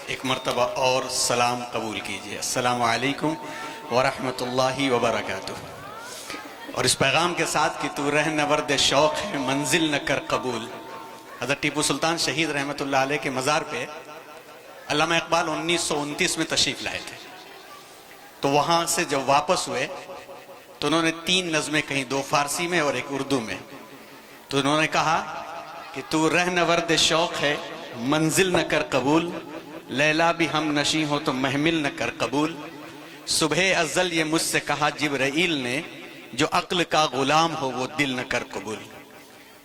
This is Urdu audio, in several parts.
ایک مرتبہ اور سلام قبول کیجیے۔ السلام علیکم ورحمۃ اللہ وبرکاتہ۔ اور اس پیغام کے ساتھ کہ تو رہ نورد شوق ہے منزل نہ کر قبول۔ حضرت ٹیپو سلطان شہید رحمۃ اللہ علیہ کے مزار پہ علامہ اقبال 1929 میں تشریف لائے تھے، تو وہاں سے جب واپس ہوئے تو انہوں نے 3 نظمیں کہیں، 2 فارسی میں اور 1 اردو میں۔ تو انہوں نے کہا کہ تو رہ نورد شوق ہے منزل نہ کر قبول، لیلا بھی ہم نشیں ہو تو محمل نہ کر قبول۔ صبح ازل یہ مجھ سے کہا جبرائیل نے، جو عقل کا غلام ہو وہ دل نہ کر قبول۔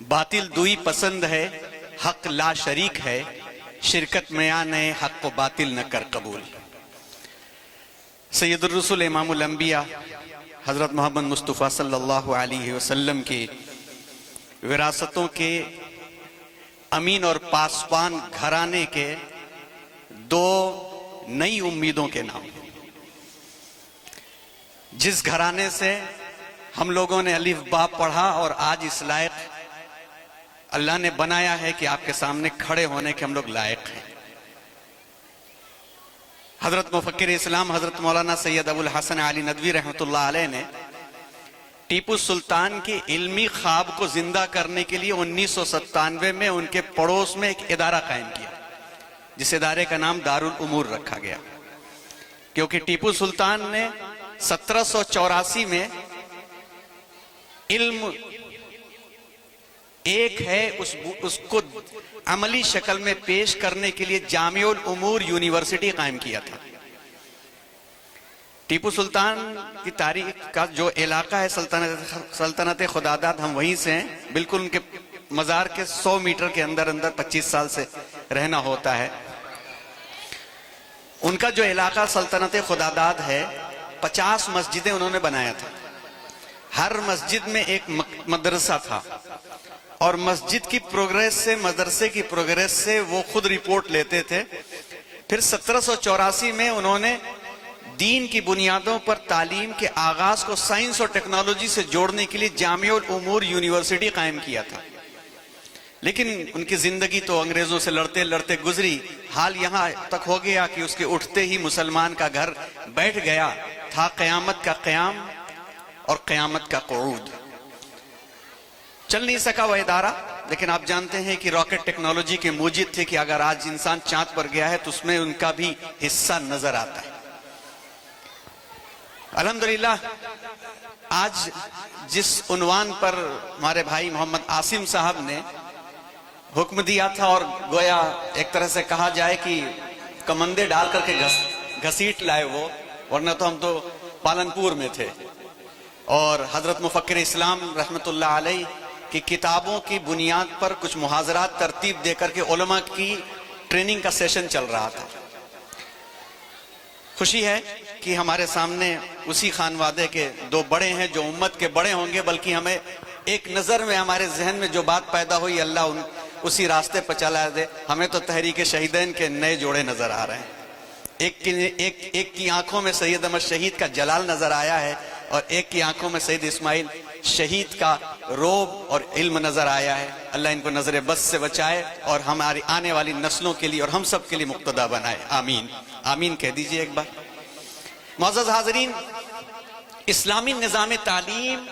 باطل دوئی پسند ہے حق لا شریک ہے، شرکت میں آنے حق و باطل نہ کر قبول۔ سید الرسول امام الانبیاء حضرت محمد مصطفیٰ صلی اللہ علیہ وسلم کی وراثتوں کے امین اور پاسبان گھرانے کے 2 نئی امیدوں کے نام، جس گھرانے سے ہم لوگوں نے الف با پڑھا اور آج اس لائق اللہ نے بنایا ہے کہ آپ کے سامنے کھڑے ہونے کے ہم لوگ لائق ہیں۔ حضرت مفکر اسلام حضرت مولانا سید ابو الحسن علی ندوی رحمۃ اللہ علیہ نے ٹیپو سلطان کے علمی خواب کو زندہ کرنے کے لیے 1997 میں ان کے پڑوس میں ایک ادارہ قائم کیا، جس ادارے کا نام دارالامور رکھا گیا، کیونکہ ٹیپو سلطان نے 1784 میں علم ایک ہے اس کو عملی شکل میں پیش کرنے کے لیے جامع الامور یونیورسٹی قائم کیا تھا۔ ٹیپو سلطان کی تاریخ کا جو علاقہ ہے سلطنت خداداد، ہم وہیں سے ہیں، بالکل ان کے مزار کے 100 میٹر کے اندر 25 سال سے رہنا ہوتا ہے۔ ان کا جو علاقہ سلطنت خداداد ہے، 50 مسجدیں انہوں نے بنایا تھا، ہر مسجد میں ایک مدرسہ تھا، اور مسجد کی پروگریس سے، مدرسے کی پروگریس سے وہ خود رپورٹ لیتے تھے۔ پھر 1784 میں انہوں نے دین کی بنیادوں پر تعلیم کے آغاز کو سائنس اور ٹیکنالوجی سے جوڑنے کے لیے جامع الامور یونیورسٹی قائم کیا تھا، لیکن ان کی زندگی تو انگریزوں سے لڑتے لڑتے گزری۔ حال یہاں تک ہو گیا کہ اس کے اٹھتے ہی مسلمان کا گھر بیٹھ گیا تھا، قیامت کا قیام اور قیامت کا قعود۔ چل نہیں سکا وہ ادارہ، لیکن آپ جانتے ہیں کہ راکٹ ٹیکنالوجی کے موجد تھے کہ اگر آج انسان چاند پر گیا ہے تو اس میں ان کا بھی حصہ نظر آتا ہے۔ الحمدللہ آج جس عنوان پر ہمارے بھائی محمد عاصم صاحب نے حکم دیا تھا، اور گویا ایک طرح سے کہا جائے کہ کمندے ڈال کر کے گھسیٹ لائے وہ، ورنہ تو ہم تو پالنپور میں تھے، اور حضرت مفکر اسلام رحمۃ اللہ علیہ کی کتابوں کی بنیاد پر کچھ محاضرات ترتیب دے کر کے علماء کی ٹریننگ کا سیشن چل رہا تھا۔ خوشی ہے کہ ہمارے سامنے اسی خانوادے کے 2 بڑے ہیں جو امت کے بڑے ہوں گے، بلکہ ہمیں ایک نظر میں ہمارے ذہن میں جو بات پیدا ہوئی، اللہ اسی راستے پر چلا دے۔ ہمیں تو تحریک شہیدین کے نئے جوڑے نظر آ رہے ہیں، ایک کی آنکھوں میں سید احمد شہید کا جلال نظر آیا ہے، اور ایک کی آنکھوں میں سید اسماعیل شہید کا روب اور علم نظر آیا ہے۔ اللہ ان کو نظر بس سے بچائے اور ہماری آنے والی نسلوں کے لیے اور ہم سب کے لیے مقتدی بنائے، آمین آمین کہہ دیجئے ایک بار۔ معزز حاضرین، اسلامی نظام تعلیم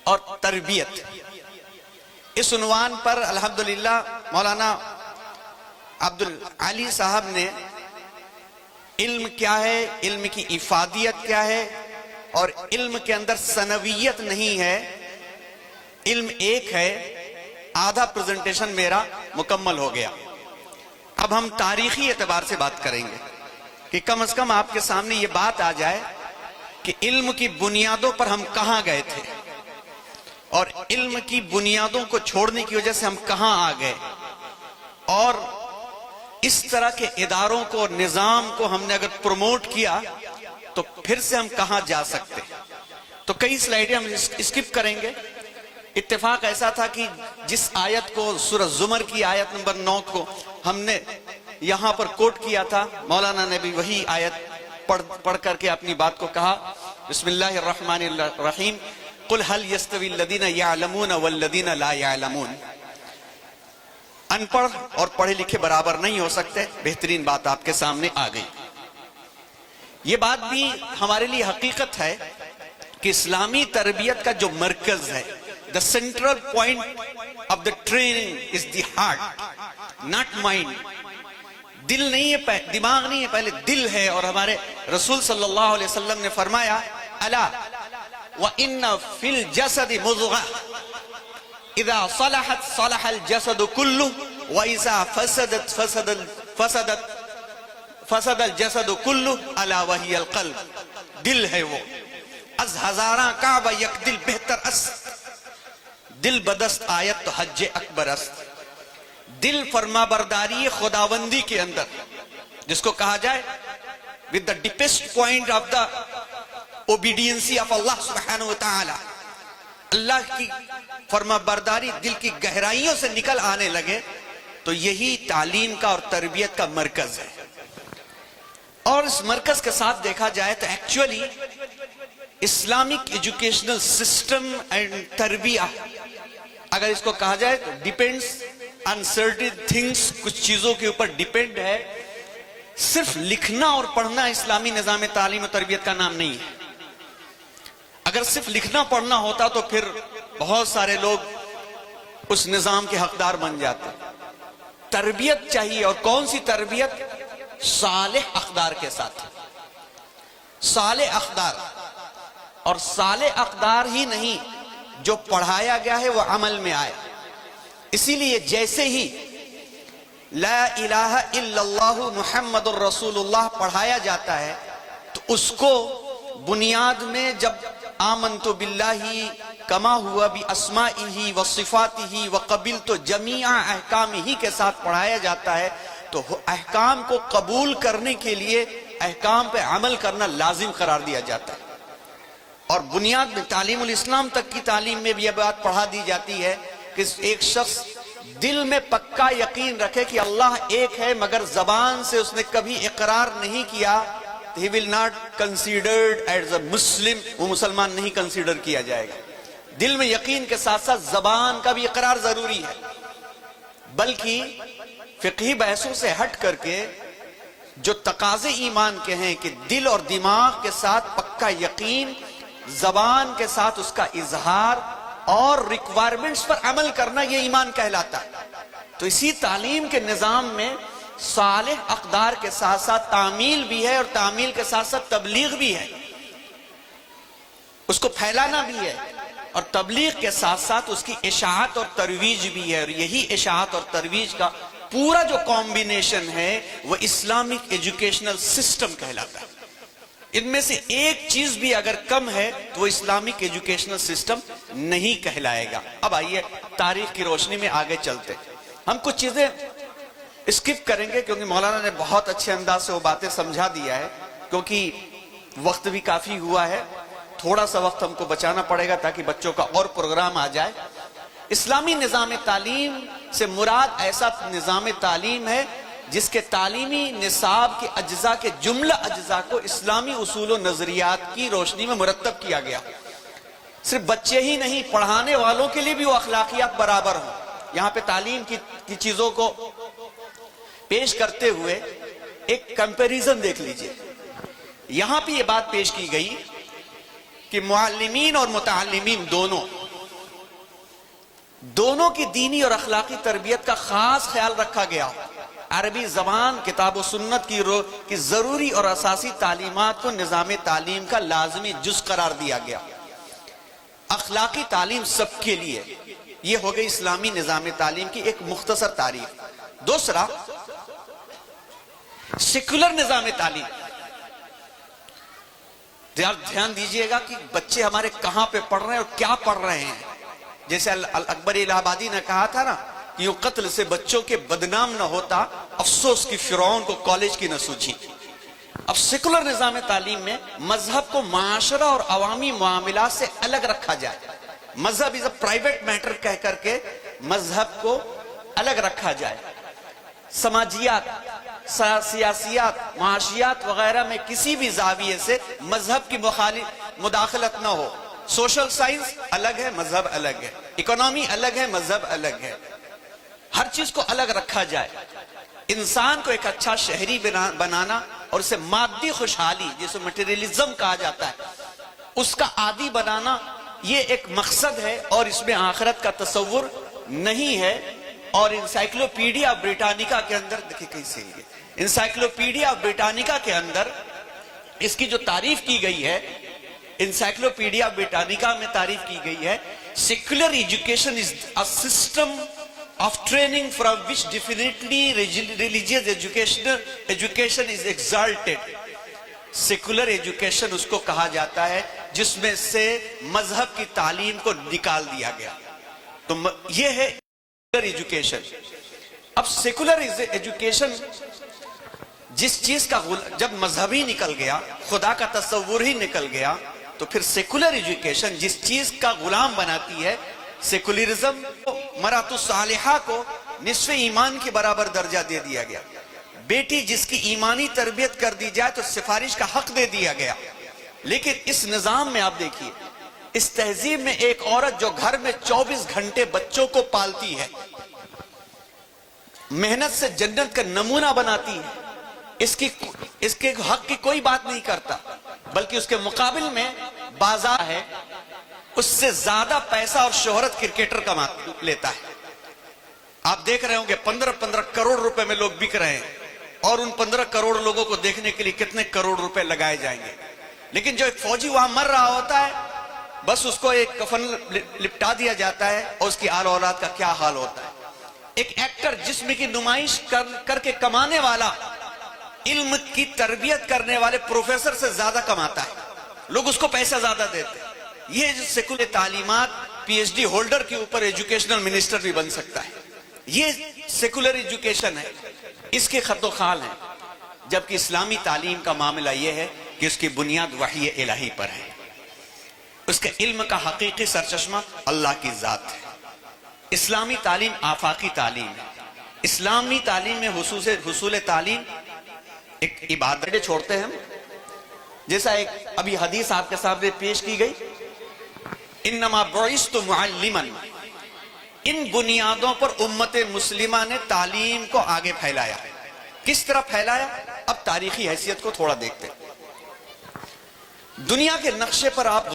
اور تربیت، اس عنوان پر الحمدللہ مولانا عبدالعلی صاحب نے علم کیا ہے، علم کی افادیت کیا ہے، اور علم کے اندر ثانویت نہیں ہے، علم ایک ہے، آدھا پریزنٹیشن میرا مکمل ہو گیا۔ اب ہم تاریخی اعتبار سے بات کریں گے کہ کم از کم آپ کے سامنے یہ بات آ جائے کہ علم کی بنیادوں پر ہم کہاں گئے تھے، اور علم کی بنیادوں کو چھوڑنے کی وجہ سے ہم کہاں آ گئے، اور اس طرح کے اداروں کو، نظام کو ہم نے اگر پروموٹ کیا تو پھر سے ہم کہاں جا سکتے۔ تو کئی سلائیڈیں ہم اسکپ کریں گے۔ اتفاق ایسا تھا کہ جس آیت کو، سورہ زمر کی آیت نمبر 9 کو ہم نے یہاں پر کوٹ کیا تھا، مولانا نے بھی وہی آیت پڑھ کر کے اپنی بات کو کہا۔ بسم اللہ الرحمن الرحیم، قل هل يستوي الذين يعلمون والذين لا يعلمون۔ ان پڑھ اور پڑھے لکھے برابر نہیں ہو سکتے. بہترین بات آپ کے سامنے آ گئی. یہ بات بھی ہمارے لیے حقیقت ہے کہ اسلامی تربیت کا جو مرکز ہے, the central point of the training is the heart, not mind. دل نہیں ہے, دماغ نہیں ہے, پہلے دل ہے. اور ہمارے رسول صلی اللہ علیہ وسلم نے فرمایا الا وَإِنَّ فِي الْجَسَدِ مُضْغَةً اذا صلحت صلح الجسد كله واذا فسد الجسد كله الا وهي القلب. دل ہے وہ, از ہزاراں کعبہ یک دل بہتر است, دل بدست آیت تو حج اکبر است. دل فرما برداری خداوندی کے اندر, جس کو کہا جائے with the deepest point of the obedience of Allah subhanahu wa ta'ala. اللہ کی فرما برداری دل کی گہرائیوں سے نکل آنے لگے تو یہی تعلیم کا اور تربیت کا مرکز ہے. اور اس مرکز کے ساتھ دیکھا جائے تو actually Islamic educational system and تربیہ, اگر اس کو کہا جائے تو ڈیپینڈز آن سرٹن تھنگس, کچھ چیزوں کے اوپر ڈیپینڈ ہے. صرف لکھنا اور پڑھنا اسلامی نظام تعلیم و تربیت کا نام نہیں ہے. اگر صرف لکھنا پڑھنا ہوتا تو پھر بہت سارے لوگ اس نظام کے حقدار بن جاتے. تربیت چاہیے, اور کون سی تربیت؟ صالح اقدار کے ساتھ. صالح اقدار, اور صالح اقدار ہی نہیں, جو پڑھایا گیا ہے وہ عمل میں آئے. اسی لیے جیسے ہی لا الہ الا اللہ محمد الرسول اللہ پڑھایا جاتا ہے تو اس کو بنیاد میں جب آمنت باللہ کما ہوا باسمائہ وصفاتہ وقبلت جمیع احکامہ کے ساتھ پڑھایا جاتا ہے تو احکام کو قبول کرنے کے لیے احکام پہ عمل کرنا لازم قرار دیا جاتا ہے. اور بنیاد میں تعلیم الاسلام تک کی تعلیم میں بھی یہ بات پڑھا دی جاتی ہے کہ ایک شخص دل میں پکا یقین رکھے کہ اللہ ایک ہے, مگر زبان سے اس نے کبھی اقرار نہیں کیا, he will not considered as a Muslim, وہ مسلمان نہیں کنسیڈر کیا جائے گا. دل میں یقین کے ساتھ ساتھ زبان کا بھی اقرار ضروری ہے. بلکہ فقہی بحثوں سے ہٹ کر کے جو تقاضے ایمان کے ہیں کہ دل اور دماغ کے ساتھ پکا یقین, زبان کے ساتھ اس کا اظہار اور ریکوائرمنٹس پر عمل کرنا, یہ ایمان کہلاتا ہے. تو اسی تعلیم کے نظام میں صالح اقدار کے ساتھ ساتھ تعمیل بھی ہے, اور تعمیل کے ساتھ ساتھ تبلیغ بھی ہے, اس کو پھیلانا بھی ہے, اور تبلیغ کے ساتھ ساتھ اس کی اشاعت اور ترویج بھی ہے. اور یہی اشاعت اور ترویج کا پورا جو کمبینیشن ہے وہ اسلامک ایجوکیشنل سسٹم کہلاتا ہے. ان میں سے ایک چیز بھی اگر کم ہے تو وہ اسلامک ایجوکیشنل سسٹم نہیں کہلائے گا. اب آئیے تاریخ کی روشنی میں آگے چلتے. ہم کچھ چیزیں اسکپ کریں گے کیونکہ مولانا نے بہت اچھے انداز سے وہ باتیں سمجھا دیا ہے, کیونکہ وقت بھی کافی ہوا ہے. تھوڑا سا وقت ہم کو بچانا پڑے گا تاکہ بچوں کا اور پروگرام آ جائے. اسلامی نظام تعلیم سے مراد ایسا نظام تعلیم ہے جس کے تعلیمی نصاب کے اجزاء کے جملہ اجزاء کو اسلامی اصول و نظریات کی روشنی میں مرتب کیا گیا. صرف بچے ہی نہیں, پڑھانے والوں کے لیے بھی وہ اخلاقیات برابر ہوں. یہاں پہ تعلیم کی چیزوں کو پیش کرتے ہوئے ایک کمپیریزن دیکھ لیجئے. یہاں پہ یہ بات پیش کی گئی کہ معلمین اور متعلمین دونوں کی دینی اور اخلاقی تربیت کا خاص خیال رکھا گیا. عربی زبان, کتاب و سنت کی ضروری اور اساسی تعلیمات کو نظام تعلیم کا لازمی جز قرار دیا گیا. اخلاقی تعلیم سب کے لیے, یہ ہو گئی اسلامی نظام تعلیم کی ایک مختصر تعریف. دوسرا, سیکولر نظام تعلیم. دھیان دیجئے گا کہ بچے ہمارے کہاں پہ پڑھ رہے ہیں اور کیا پڑھ رہے ہیں. جیسے اکبر الہ آبادی نے کہا تھا نا کہ یوں قتل سے بچوں کے بدنام نہ ہوتا, افسوس کی فرعون کو کالج کی نہ سوچی. اب سیکولر نظام تعلیم میں مذہب کو معاشرہ اور عوامی معاملات سے الگ رکھا جائے. مذہب از اے پرائیویٹ میٹر کہہ کر کے مذہب کو الگ رکھا جائے. سماجیات, سیاسیات, معاشیات وغیرہ میں کسی بھی زاویے سے مذہب کی مداخلت نہ ہو. سوشل سائنس الگ ہے, مذہب الگ ہے. اکنامی الگ ہے, مذہب الگ ہے. ہر چیز کو الگ رکھا جائے. انسان کو ایک اچھا شہری بنانا اور اسے مادی خوشحالی جسے مٹیریلزم کہا جاتا ہے اس کا عادی بنانا، یہ ایک مقصد ہے اور اس میں آخرت کا تصور نہیں ہے. اور انسائکلوپیڈیا بریٹانیکا کے اندر دیکھیں کیسے ہے، انسائکلوپیڈیا بریٹانیکا کے اندر اس کی جو تعریف کی گئی ہے، انسائکلوپیڈیا بریٹانیکا میں تعریف کی گئی ہے، secular education is a system of training from which definitely religious education is exalted. Secular education اس کو کہا جاتا ہے جس میں سے مذہب کی تعلیم کو نکال دیا گیا. تو یہ ہے سیکولر ایجوکیشن. اب سیکولر ایجوکیشن جس چیز کا جب مذہبی نکل گیا، خدا کا تصور ہی نکل گیا، تو پھر سیکولر ایجوکیشن جس چیز کا غلام بناتی ہے، سیکولرزم مرات الصالحہ کو نصف ایمان کے برابر درجہ دے دیا گیا. بیٹی جس کی ایمانی تربیت کر دی جائے تو سفارش کا حق دے دیا گیا. لیکن اس نظام میں آپ دیکھیے، اس تہذیب میں ایک عورت جو گھر میں 24 گھنٹے بچوں کو پالتی ہے، محنت سے جنت کا نمونہ بناتی ہے، اس کے حق کی کوئی بات نہیں کرتا، بلکہ اس کے مقابل میں بازار ہے، اس سے زیادہ پیسہ اور شہرت کرکٹر کما لیتا ہے. آپ دیکھ رہے ہوں گے 15 کروڑ روپے میں لوگ بک رہے ہیں، اور ان 15 کروڑ لوگوں کو دیکھنے کے لیے کتنے کروڑ روپے لگائے جائیں گے. لیکن جو ایک فوجی وہاں مر رہا ہوتا ہے، بس اس کو ایک کفن لپٹا دیا جاتا ہے، اور اس کی آل اولاد کا کیا حال ہوتا ہے. ایک ایکٹر جسم کی نمائش کر کے کمانے والا، علم کی تربیت کرنے والے پروفیسر سے زیادہ کماتا ہے، لوگ اس کو پیسہ زیادہ دیتے ہیں. یہ جو سیکولر تعلیمات پی ایچ ڈی ہولڈر کے اوپر ایجوکیشنل منسٹر بھی بن سکتا ہے. یہ سیکولر ایجوکیشن ہے، اس کے خط و خال ہیں. جبکہ اسلامی تعلیم کا معاملہ یہ ہے کہ اس کی بنیاد وحی الہی پر ہے، اس کے علم کا حقیقی سرچشمہ اللہ کی ذات ہے. اسلامی تعلیم آفاقی تعلیم ہے. اسلامی تعلیم میں حصول تعلیم ایک عبادت چھوڑتے ہیں ہم، جیسا ایک ابھی حدیث آپ کے سامنے پیش کی گئی، انما بعثت معلما. ان بنیادوں پر امت مسلمہ نے تعلیم کو آگے پھیلایا. کس طرح پھیلایا؟ اب تاریخی حیثیت کو تھوڑا دیکھتے ہیں. دنیا کے نقشے پر آپ